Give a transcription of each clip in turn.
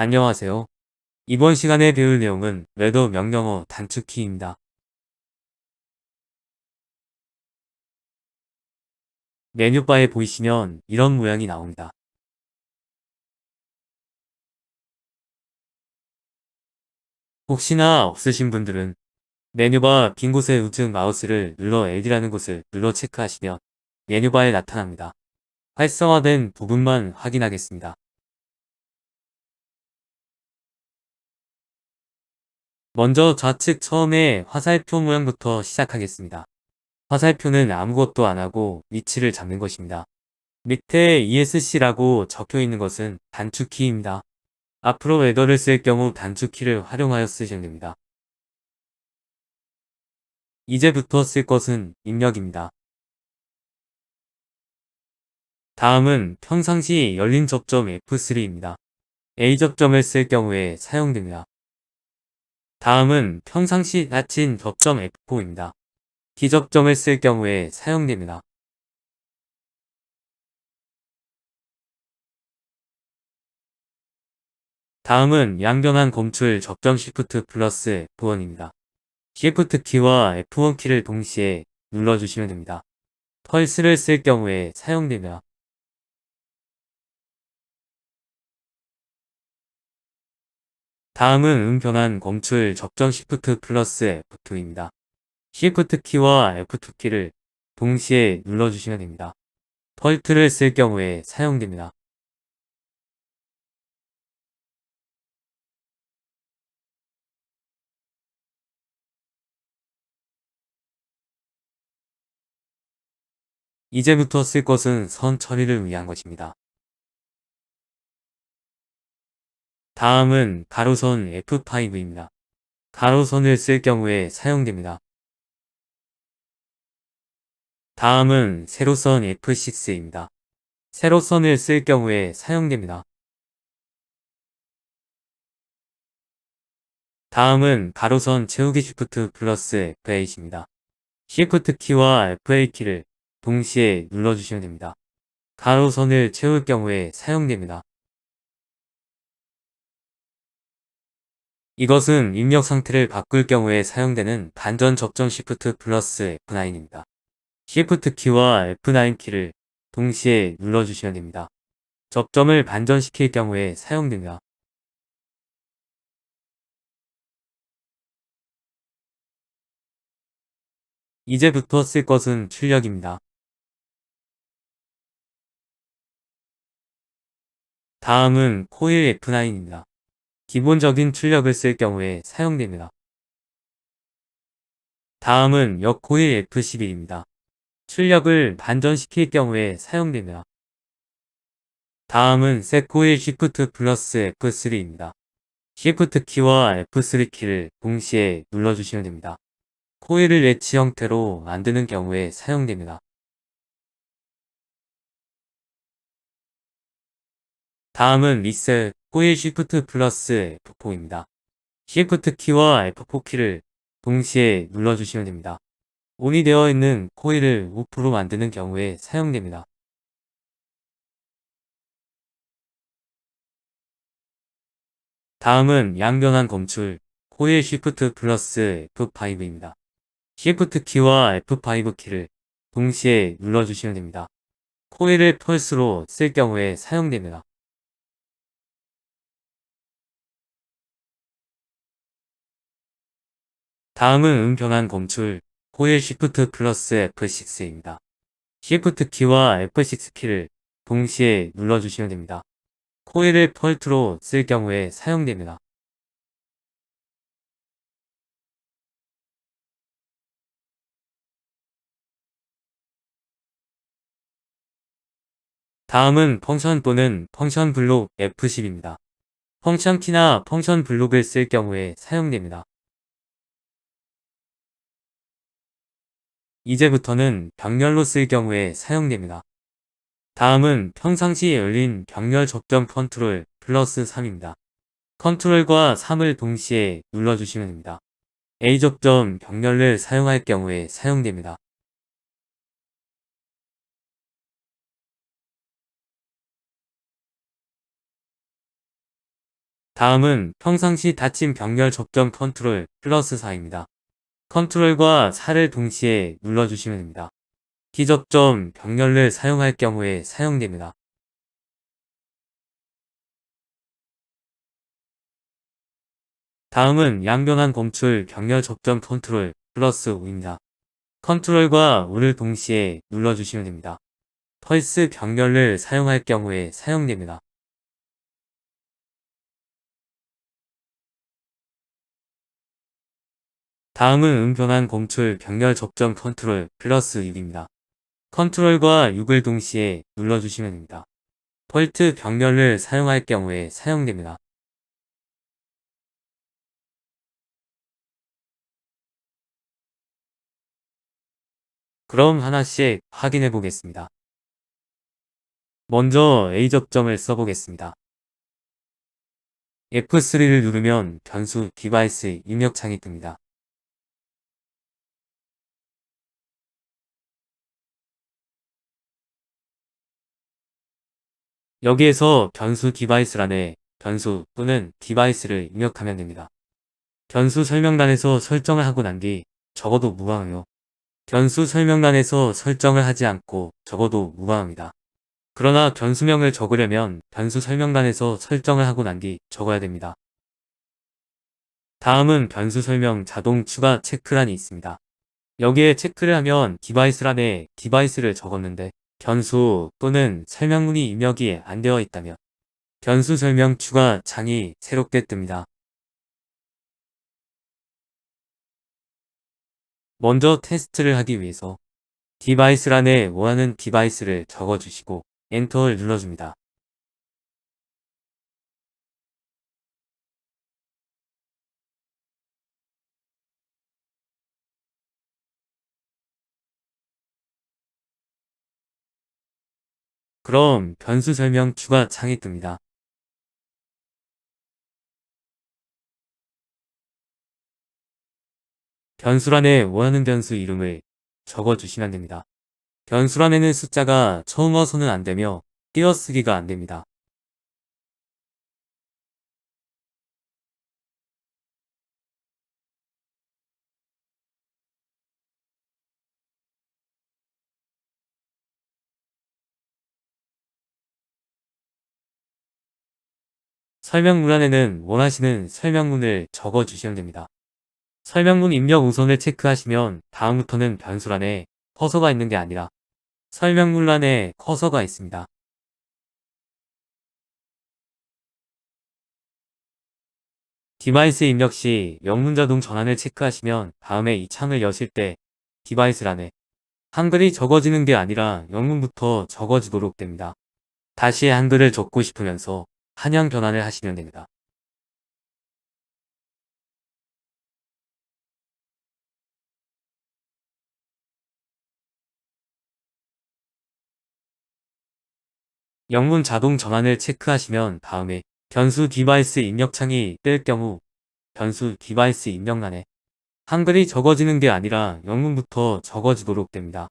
안녕하세요. 이번 시간에 배울 내용은 웨더 명령어 단축키입니다. 메뉴바에 보이시면 이런 모양이 나옵니다. 혹시나 없으신 분들은 메뉴바 빈 곳에 우측 마우스를 눌러 L이라는 곳을 눌러 체크하시면 메뉴바에 나타납니다. 활성화된 부분만 확인하겠습니다. 먼저 좌측 처음에 화살표 모양부터 시작하겠습니다. 화살표는 아무것도 안하고 위치를 잡는 것입니다. 밑에 ESC라고 적혀 있는 것은 단축키입니다. 앞으로 웨더를 쓸 경우 단축키를 활용하여 쓰시면 됩니다. 이제부터 쓸 것은 입력입니다. 다음은 평상시 열린 접점 F3입니다. A 접점을 쓸 경우에 사용됩니다. 다음은 평상시 닫힌 접점 F4입니다. D 접점을 쓸 경우에 사용됩니다. 다음은 양변환 검출 접점 Shift 플러스 F1입니다. Shift 키와 F1 키를 동시에 눌러주시면 됩니다. 펄스를 쓸 경우에 사용됩니다. 다음은 변환 검출 접점 Shift 플러스 F2입니다. Shift 키와 F2 키를 동시에 눌러주시면 됩니다. 펄트를 쓸 경우에 사용됩니다. 이제부터 쓸 것은 선 처리를 위한 것입니다. 다음은 가로선 F5입니다. 가로선을 쓸 경우에 사용됩니다. 다음은 세로선 F6입니다. 세로선을 쓸 경우에 사용됩니다. 다음은 가로선 채우기 Shift 플러스 F8입니다. Shift 키와 F8 키를 동시에 눌러주시면 됩니다. 가로선을 채울 경우에 사용됩니다. 이것은 입력 상태를 바꿀 경우에 사용되는 반전 접점 Shift 플러스 F9입니다. Shift 키와 F9 키를 동시에 눌러주시면 됩니다. 접점을 반전시킬 경우에 사용됩니다. 이제부터 쓸 것은 출력입니다. 다음은 코일 F9입니다. 기본적인 출력을 쓸 경우에 사용됩니다. 다음은 역코일 F11입니다. 출력을 반전시킬 경우에 사용됩니다. 다음은 셋코일 Shift 플러스 F3입니다. Shift 키와 F3 키를 동시에 눌러주시면 됩니다. 코일을 웨지 형태로 만드는 경우에 사용됩니다. 다음은 리셋 코일 Shift 플러스 F4입니다. Shift 키와 F4 키를 동시에 눌러주시면 됩니다. 온이 되어 있는 코일을 오프로 만드는 경우에 사용됩니다. 다음은 양변환 검출 코일 Shift 플러스 F5입니다. Shift 키와 F5 키를 동시에 눌러주시면 됩니다. 코일을 펄스로 쓸 경우에 사용됩니다. 다음은 변환 검출 코일 Shift 플러스 F6입니다. Shift 키와 F6 키를 동시에 눌러주시면 됩니다. 코일을 펄트로 쓸 경우에 사용됩니다. 다음은 펑션 또는 펑션 블록 F10입니다. 펑션 키나 펑션 블록을 쓸 경우에 사용됩니다. 이제부터는 병렬로 쓸 경우에 사용됩니다. 다음은 평상시 열린 병렬 접점 컨트롤 플러스 3입니다. 컨트롤과 3을 동시에 눌러주시면 됩니다. A 접점 병렬을 사용할 경우에 사용됩니다. 다음은 평상시 닫힌 병렬 접점 컨트롤 플러스 4입니다. 컨트롤과 4를 동시에 눌러주시면 됩니다. 기접점 병렬을 사용할 경우에 사용됩니다. 다음은 양변환 검출 병렬 접점 컨트롤 플러스 5입니다. 컨트롤과 5를 동시에 눌러주시면 됩니다. 펄스 병렬을 사용할 경우에 사용됩니다. 다음은 음변환 검출 병렬 접점 컨트롤 플러스 6입니다. 컨트롤과 6을 동시에 눌러주시면 됩니다. 펄트 병렬을 사용할 경우에 사용됩니다. 그럼 하나씩 확인해 보겠습니다. 먼저 A 접점을 써보겠습니다. F3를 누르면 변수 디바이스 입력창이 뜹니다. 여기에서 변수 디바이스란에 변수 또는 디바이스를 입력하면 됩니다. 변수 설명란에서 설정을 하고 난 뒤 적어도 무방하며 변수 설명란에서 설정을 하지 않고 적어도 무방합니다. 그러나 변수명을 적으려면 변수 설명란에서 설정을 하고 난 뒤 적어야 됩니다. 다음은 변수 설명 자동 추가 체크란이 있습니다. 여기에 체크를 하면 디바이스란에 디바이스를 적었는데 변수 또는 설명문이 입력이 안 되어 있다면 변수 설명 추가 창이 새롭게 뜹니다. 먼저 테스트를 하기 위해서 디바이스란에 원하는 디바이스를 적어주시고 엔터를 눌러줍니다. 그럼 변수 설명 추가 창이 뜹니다. 변수란에 원하는 변수 이름을 적어주시면 됩니다. 변수란에는 숫자가 처음어서는 안되며 띄어쓰기가 안됩니다. 설명문란에는 원하시는 설명문을 적어주시면 됩니다. 설명문 입력 우선을 체크하시면 다음부터는 변수란에 커서가 있는 게 아니라 설명문란에 커서가 있습니다. 디바이스 입력 시 영문자동 전환을 체크하시면 다음에 이 창을 여실 때 디바이스란에 한글이 적어지는 게 아니라 영문부터 적어지도록 됩니다. 다시 한글을 적고 싶으면서 한양 변환을 하시면 됩니다. 영문 자동 전환을 체크하시면 다음에 변수 디바이스 입력창이 뜰 경우 변수 디바이스 입력란에 한글이 적어지는 게 아니라 영문부터 적어지도록 됩니다.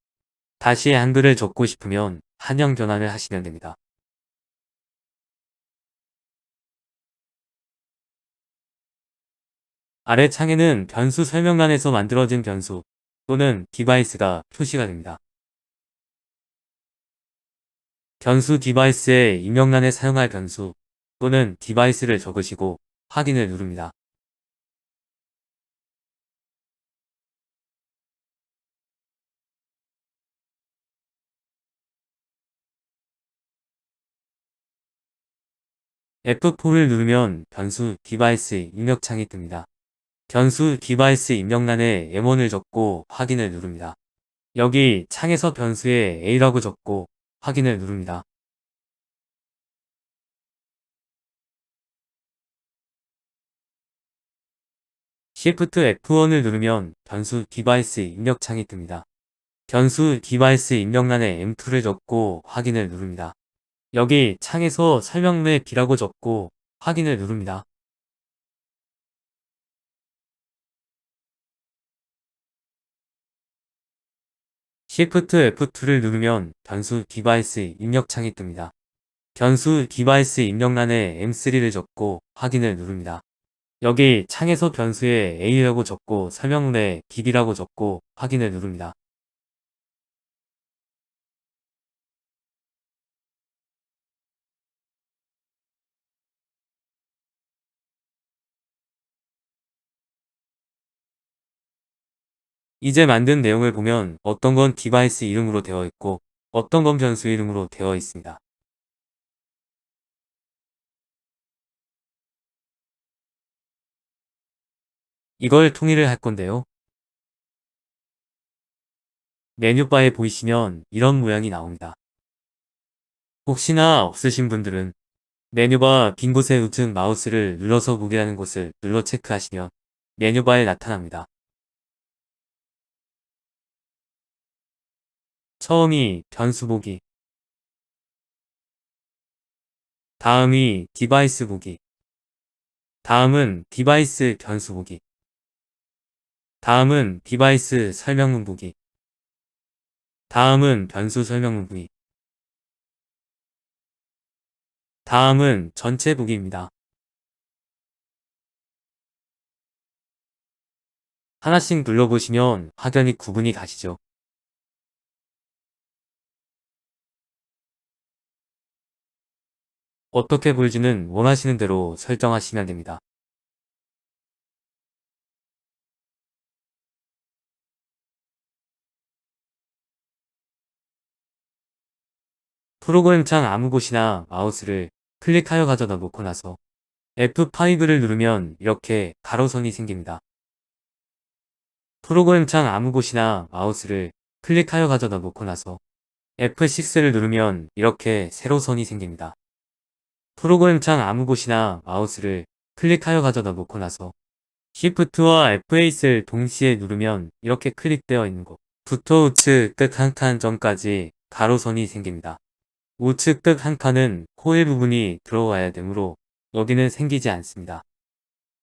다시 한글을 적고 싶으면 한영 변환을 하시면 됩니다. 아래 창에는 변수 설명란에서 만들어진 변수 또는 디바이스가 표시가 됩니다. 변수 디바이스의 입력란에 사용할 변수 또는 디바이스를 적으시고 확인을 누릅니다. F4를 누르면 변수 디바이스 입력창이 뜹니다. 변수 디바이스 입력란에 M1을 적고 확인을 누릅니다. 여기 창에서 변수에 A라고 적고 확인을 누릅니다. Shift F1을 누르면 변수 디바이스 입력창이 뜹니다. 변수 디바이스 입력란에 M2를 적고 확인을 누릅니다. 여기 창에서 설명문에 B라고 적고 확인을 누릅니다. Shift F2를 누르면 변수 디바이스 입력창이 뜹니다. 변수 디바이스 입력란에 M3를 적고 확인을 누릅니다. 여기 창에서 변수에 A라고 적고 설명문에 DB라고 적고 확인을 누릅니다. 이제 만든 내용을 보면 어떤 건 디바이스 이름으로 되어 있고 어떤 건 변수 이름으로 되어 있습니다. 이걸 통일을 할 건데요. 메뉴바에 보이시면 이런 모양이 나옵니다. 혹시나 없으신 분들은 메뉴바 빈 곳에 우측 마우스를 눌러서 보기라는 곳을 눌러 체크하시면 메뉴바에 나타납니다. 처음이 변수 보기, 다음이 디바이스 보기, 다음은 디바이스 변수 보기, 다음은 디바이스 설명문 보기, 다음은 변수 설명문 보기, 다음은 전체 보기입니다. 하나씩 눌러보시면 확연히 구분이 가시죠. 어떻게 보일지는 원하시는 대로 설정하시면 됩니다. 프로그램 창 아무 곳이나 마우스를 클릭하여 가져다 놓고 나서 F5를 누르면 이렇게 가로선이 생깁니다. 프로그램 창 아무 곳이나 마우스를 클릭하여 가져다 놓고 나서 F6를 누르면 이렇게 세로선이 생깁니다. 프로그램 창 아무 곳이나 마우스를 클릭하여 가져다 놓고 나서 Shift와 F8을 동시에 누르면 이렇게 클릭되어 있는 곳부터 우측 끝 한 칸 전까지 가로선이 생깁니다. 우측 끝 한 칸은 코일 부분이 들어와야 되므로 여기는 생기지 않습니다.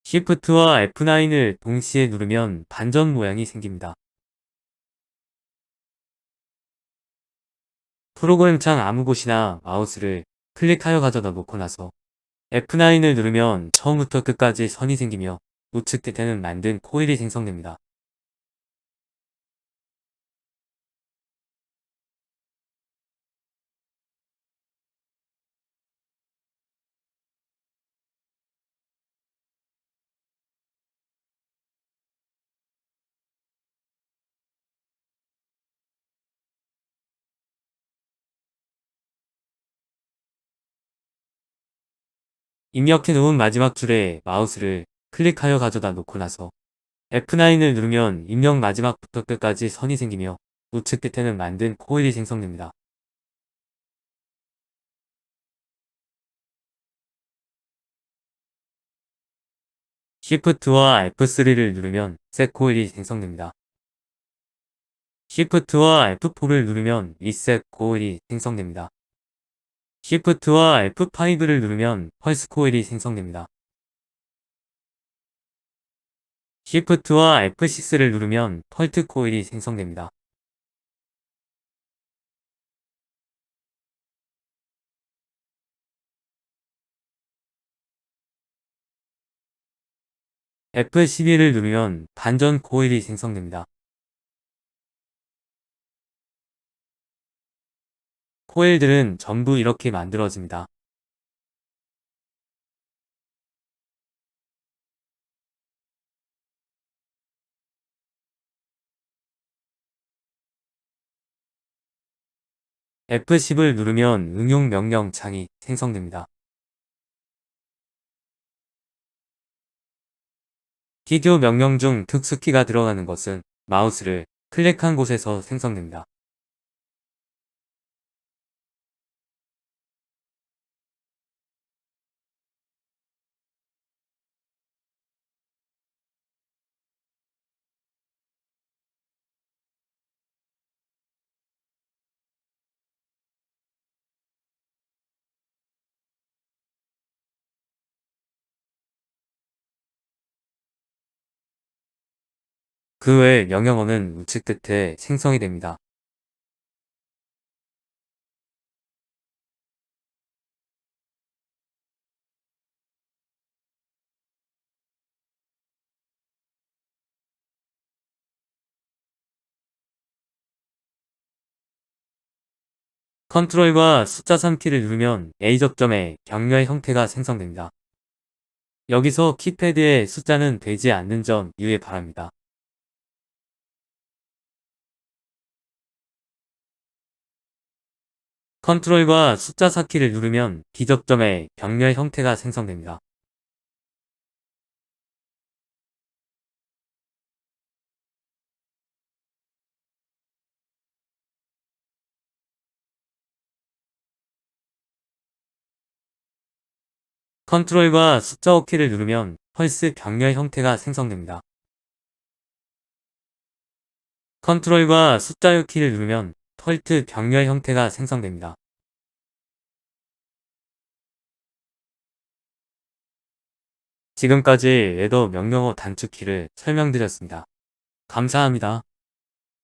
Shift와 F9을 동시에 누르면 반전 모양이 생깁니다. 프로그램 창 아무 곳이나 마우스를 클릭하여 가져다 놓고 나서 F9을 누르면 처음부터 끝까지 선이 생기며 우측 끝에는 만든 코일이 생성됩니다. 입력해 놓은 마지막 줄에 마우스를 클릭하여 가져다 놓고 나서 F9을 누르면 입력 마지막부터 끝까지 선이 생기며 우측 끝에는 만든 코일이 생성됩니다. Shift와 F3를 누르면 셋 코일이 생성됩니다. Shift와 F4를 누르면 리셋 코일이 생성됩니다. Shift와 F5를 누르면 펄스 코일이 생성됩니다. Shift와 F6를 누르면 펄트 코일이 생성됩니다. F12를 누르면 반전 코일이 생성됩니다. 코일들은 전부 이렇게 만들어집니다. F10을 누르면 응용 명령 창이 생성됩니다. 기교 명령 중 특수키가 들어가는 것은 마우스를 클릭한 곳에서 생성됩니다. 그 외 명령어는 우측 끝에 생성이 됩니다. 컨트롤과 숫자 3키를 누르면 A 접점에 격려의 형태가 생성됩니다. 여기서 키패드에 숫자는 되지 않는 점 유의 바랍니다. 컨트롤과 숫자 4키를 누르면 D 접점에 격려의 형태가 생성됩니다. 컨트롤과 숫자 5키를 누르면 펄스 격려의 형태가 생성됩니다. 컨트롤과 숫자 6키를 누르면 펄트 격려의 형태가 생성됩니다. 지금까지 래더 명령어 단축키를 설명드렸습니다. 감사합니다.